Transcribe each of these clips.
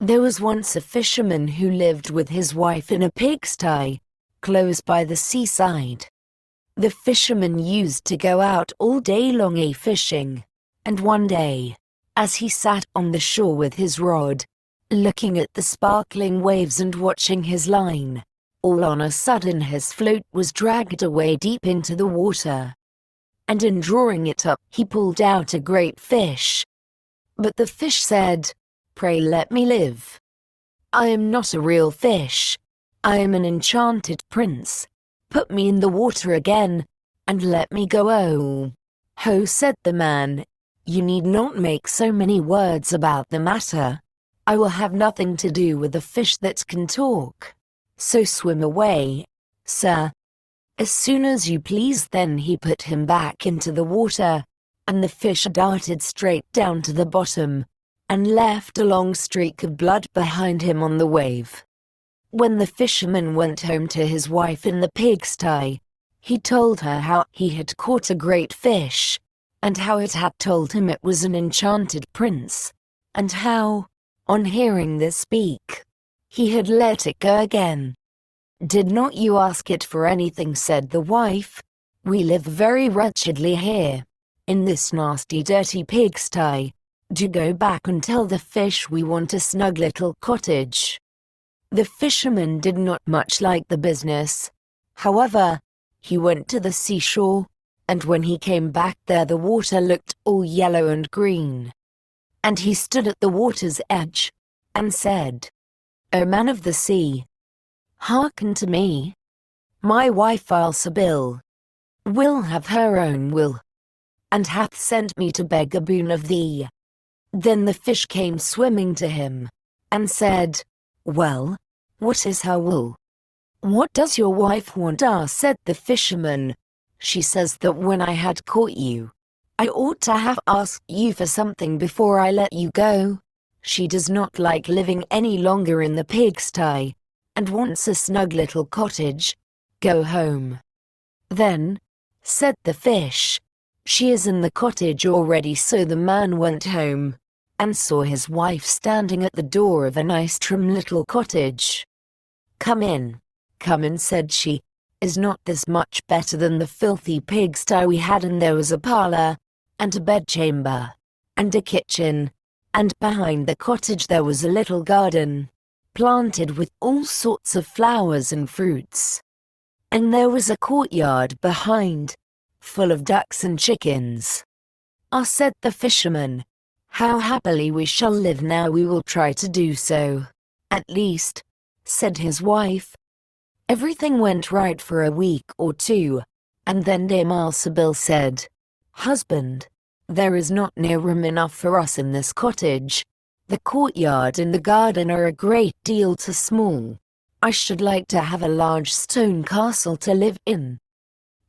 There was once a fisherman who lived with his wife in a pigsty, close by the seaside. The fisherman used to go out all day long fishing, and one day, as he sat on the shore with his rod, looking at the sparkling waves and watching his line, all on a sudden his float was dragged away deep into the water. And in drawing it up, he pulled out a great fish. But the fish said, "Pray let me live. I am not a real fish. I am an enchanted prince. Put me in the water again, and let me go." "Oh, ho," said the man, "you need not make so many words about the matter. I will have nothing to do with a fish that can talk. So swim away, sir, as soon as you please." Then he put him back into the water, and the fish darted straight down to the bottom, and left a long streak of blood behind him on the wave. When the fisherman went home to his wife in the pigsty, he told her how he had caught a great fish, and how it had told him it was an enchanted prince, and how, on hearing this speak, he had let it go again. "Did not you ask it for anything?" said the wife. "We live very wretchedly here, in this nasty dirty pigsty. Do go back and tell the fish we want a snug little cottage." The fisherman did not much like the business. However, he went to the seashore, and when he came back there the water looked all yellow and green. And he stood at the water's edge, and said, "O man of the sea, hearken to me. My wife Alsabil will have her own will, and hath sent me to beg a boon of thee." Then the fish came swimming to him, and said, "Well, what is her will?" "What does your wife want?" said the fisherman. "She says that when I had caught you, I ought to have asked you for something before I let you go. She does not like living any longer in the pigsty, and wants a snug little cottage. Go home." "Then," said the fish, "she is in the cottage already." So the man went home, and saw his wife standing at the door of a nice trim little cottage. Come in," said she. "Is not this much better than the filthy pigsty we had?" And there was a parlor, and a bedchamber, and a kitchen, and behind the cottage there was a little garden, planted with all sorts of flowers and fruits. And there was a courtyard behind, full of ducks and chickens. "Ah," said the fisherman, "how happily we shall live now. We will try to do so." "At least," said his wife. Everything went right for a week or two, and then Dame Alsabil said, "Husband, there is not near room enough for us in this cottage. The courtyard and the garden are a great deal too small. I should like to have a large stone castle to live in."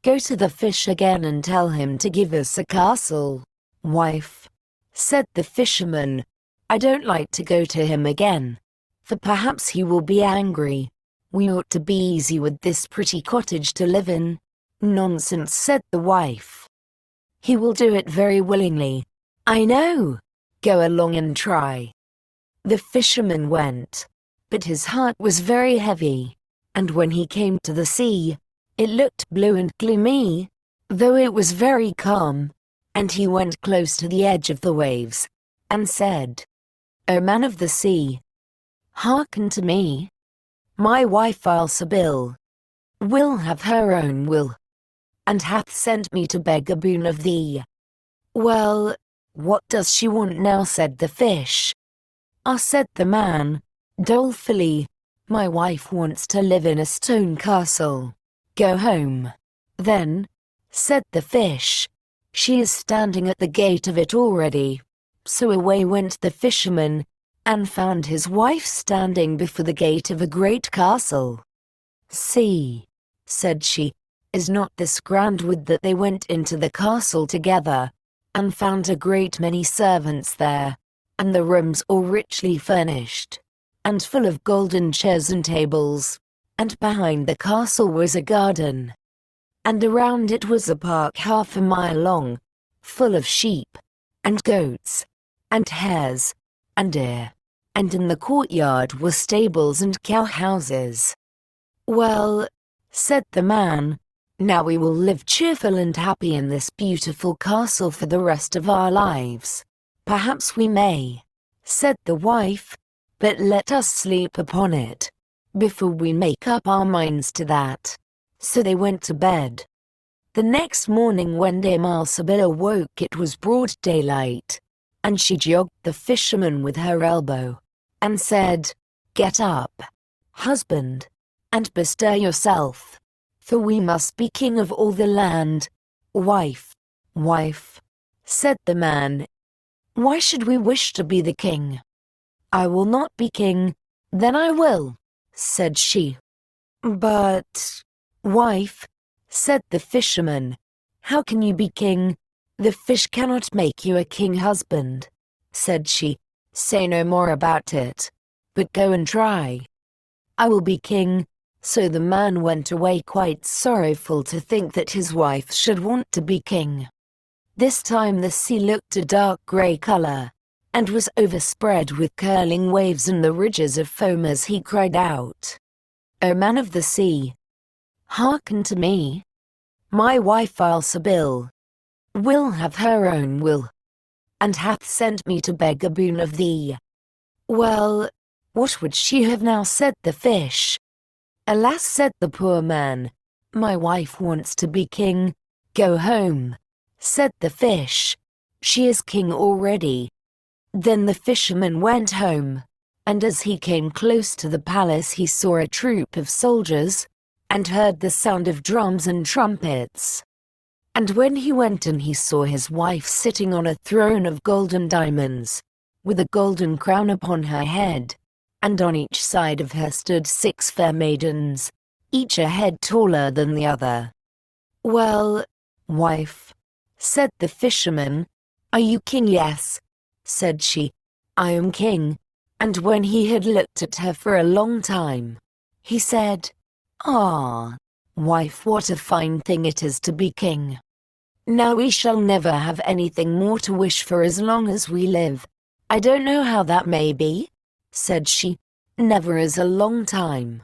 "Go to the fish again and tell him to give us a castle, wife," said the fisherman. "I don't like to go to him again, for perhaps he will be angry. We ought to be easy with this pretty cottage to live in." "Nonsense," said the wife. "He will do it very willingly. I know. Go along and try." The fisherman went, but his heart was very heavy, and when he came to the sea, it looked blue and gloomy, though it was very calm, and he went close to the edge of the waves, and said, "O man of the sea, hearken to me. My wife Alsabil will have her own will, and hath sent me to beg a boon of thee." "Well, what does she want now?" said the fish. "Ah," said the man, dolefully, "my wife wants to live in a stone castle. Go home." "Then," said the fish, "she is standing at the gate of it already." So away went the fisherman, and found his wife standing before the gate of a great castle. "See," said she, "is not this grand?" With that they went into the castle together, and found a great many servants there, and the rooms all richly furnished, and full of golden chairs and tables, and behind the castle was a garden, and around it was a park half a mile long, full of sheep, and goats, and hares, and deer, and in the courtyard were stables and cowhouses. "Well," said the man, "now we will live cheerful and happy in this beautiful castle for the rest of our lives." "Perhaps we may," said the wife, "but let us sleep upon it before we make up our minds to that." So they went to bed. The next morning when Dame Alsabil awoke it was broad daylight, and she jogged the fisherman with her elbow, and said, "Get up, husband, and bestir yourself, for we must be king of all the land." "Wife, wife," said the man, "why should we wish to be the king?" "I will not be king." "Then I will," said she. "But, wife," said the fisherman, "how can you be king? The fish cannot make you a king, husband," said she. "Say no more about it, but go and try." "I will be king." So the man went away quite sorrowful to think that his wife should want to be king. This time the sea looked a dark grey color, and was overspread with curling waves and the ridges of foam as he cried out, "O man of the sea, hearken to me. My wife Alsabil will have her own will, and hath sent me to beg a boon of thee." "Well, what would she have now?" said the fish. "Alas," said the poor man, "my wife wants to be king." "Go home," said the fish. "She is king already." Then the fisherman went home, and as he came close to the palace he saw a troop of soldiers, and heard the sound of drums and trumpets. And when he went in he saw his wife sitting on a throne of golden diamonds, with a golden crown upon her head, and on each side of her stood 6 fair maidens, each a head taller than the other. "Well, wife," said the fisherman, "are you king?" "Yes," said she, "I am king." And when he had looked at her for a long time, he said, "Ah, wife, what a fine thing it is to be king. Now we shall never have anything more to wish for as long as we live." "I don't know how that may be," said she. "Never is a long time.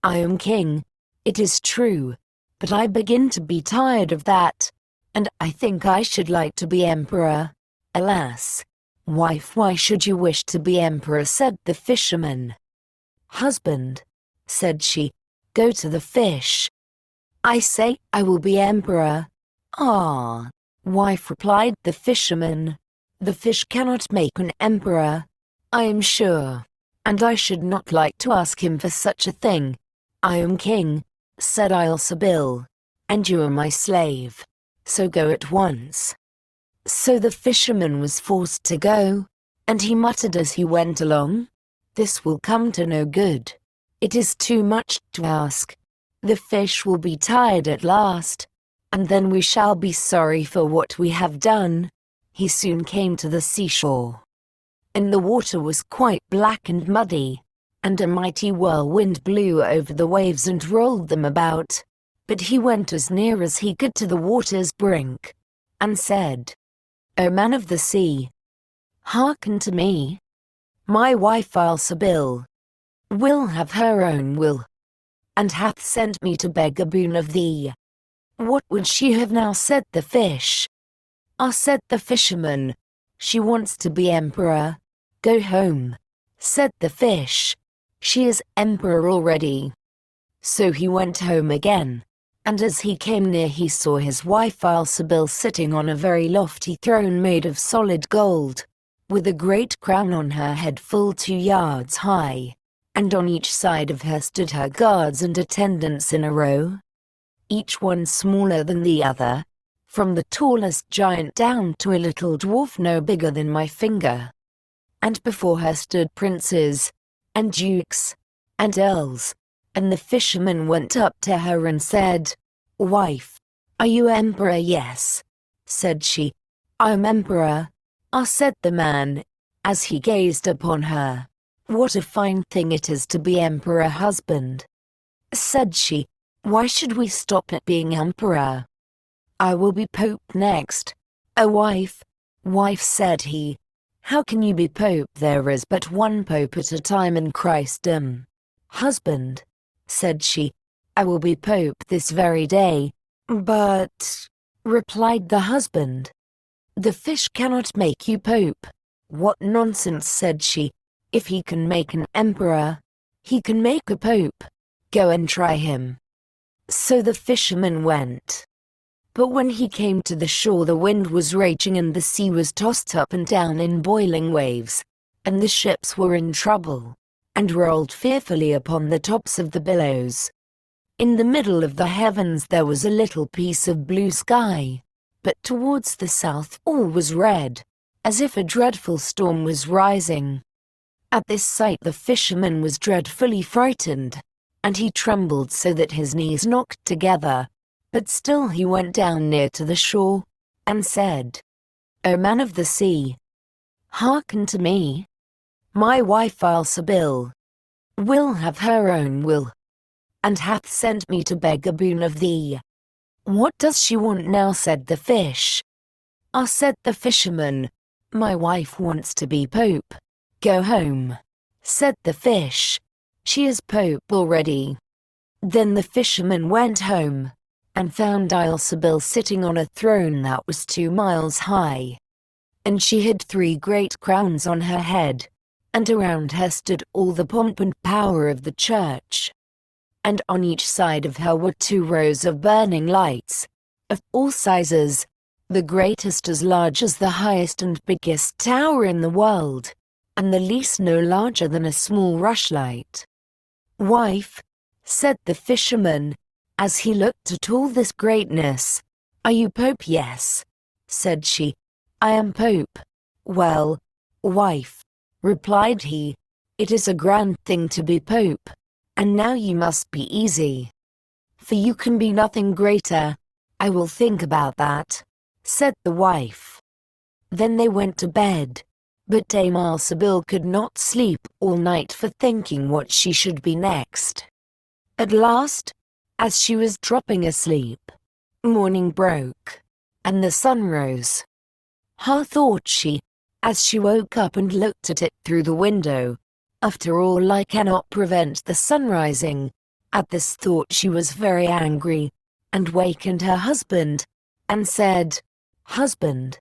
I am king, it is true, but I begin to be tired of that, and I think I should like to be emperor." "Alas, wife, why should you wish to be emperor?" said the fisherman. "Husband," said she, "go to the fish." "I say I will be emperor." "Ah, wife," replied the fisherman, "the fish cannot make an emperor, I am sure, and I should not like to ask him for such a thing." "I am king," said Alsabil, "and you are my slave, so go at once." So the fisherman was forced to go, and he muttered as he went along, "This will come to no good. It is too much to ask. The fish will be tired at last, and then we shall be sorry for what we have done." He soon came to the seashore, and the water was quite black and muddy, and a mighty whirlwind blew over the waves and rolled them about. But he went as near as he could to the water's brink, and said, "O man of the sea, hearken to me. My wife Alsabil will have her own will, and hath sent me to beg a boon of thee." "What would she have now?" said the fish. "Ah," said the fisherman, "she wants to be emperor." "Go home," said the fish. "She is emperor already." So he went home again, and as he came near he saw his wife Alsabil sitting on a very lofty throne made of solid gold, with a great crown on her head full 2 yards high, and on each side of her stood her guards and attendants in a row, each one smaller than the other, from the tallest giant down to a little dwarf no bigger than my finger. And before her stood princes, and dukes, and earls, and the fisherman went up to her and said, "Wife, are you emperor?" "Yes," said she. "I am emperor." "Ah," said the man, as he gazed upon her, "what a fine thing it is to be emperor." "Husband," said she, "why should we stop at being emperor? I will be pope next." "A wife," said he, How can you be Pope? There is but one Pope at a time in Christendom. Husband, said she, I will be Pope this very day. But, replied the husband, the fish cannot make you Pope. What nonsense, said she. If he can make an emperor, he can make a Pope. Go and try him. So the fisherman went. But when he came to the shore, the wind was raging and the sea was tossed up and down in boiling waves, and the ships were in trouble, and rolled fearfully upon the tops of the billows. In the middle of the heavens there was a little piece of blue sky, but towards the south all was red, as if a dreadful storm was rising. At this sight the fisherman was dreadfully frightened, and he trembled so that his knees knocked together. But still he went down near to the shore, and said, O man of the sea, hearken to me. My wife Alcibiade will have her own will, and hath sent me to beg a boon of thee. What does she want now? Said the fish. Ah, said the fisherman, my wife wants to be Pope. Go home, said the fish. She is Pope already. Then the fisherman went home, and found Alcibiade sitting on a throne that was 2 miles high. And she had 3 great crowns on her head, and around her stood all the pomp and power of the church. And on each side of her were 2 rows of burning lights, of all sizes, the greatest as large as the highest and biggest tower in the world, and the least no larger than a small rushlight. Wife, said the fisherman, as he looked at all this greatness, are you Pope? Yes, said she, I am Pope. Well, wife, replied he, it is a grand thing to be Pope, and now you must be easy. For you can be nothing greater. I will think about that, said the wife. Then they went to bed, but Dame Alcibiade could not sleep all night for thinking what she should be next. At last, as she was dropping asleep, morning broke, and the sun rose. Ha, thought she, as she woke up and looked at it through the window, after all I cannot prevent the sun rising. At this thought she was very angry, and wakened her husband, and said, Husband,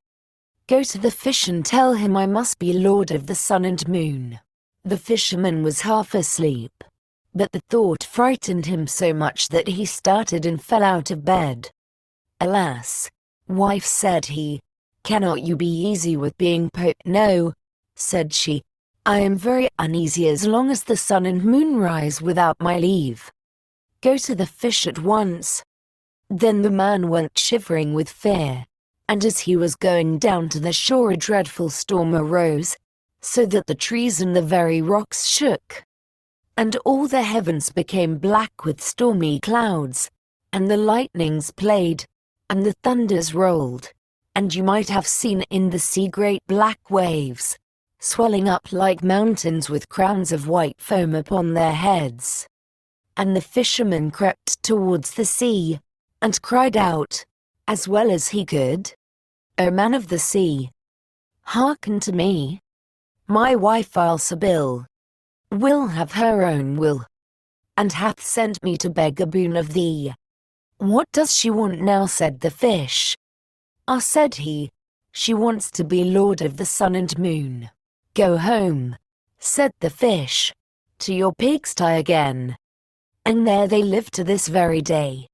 go to the fish and tell him I must be lord of the sun and moon. The fisherman was half asleep, but the thought frightened him so much that he started and fell out of bed. Alas, wife, said he, cannot you be easy with being Pope? No, said she, I am very uneasy as long as the sun and moon rise without my leave. Go to the fish at once. Then the man went shivering with fear, and as he was going down to the shore a dreadful storm arose, so that the trees and the very rocks shook. And all the heavens became black with stormy clouds, and the lightnings played, and the thunders rolled, and you might have seen in the sea great black waves, swelling up like mountains with crowns of white foam upon their heads. And the fisherman crept towards the sea, and cried out, as well as he could, O man of the sea, hearken to me. My wife Alcibiade will have her own will, and hath sent me to beg a boon of thee. What does she want now? Said the fish. Ah, said he, she wants to be lord of the sun and moon. Go home, said the fish, to your pigsty again. And there they live to this very day.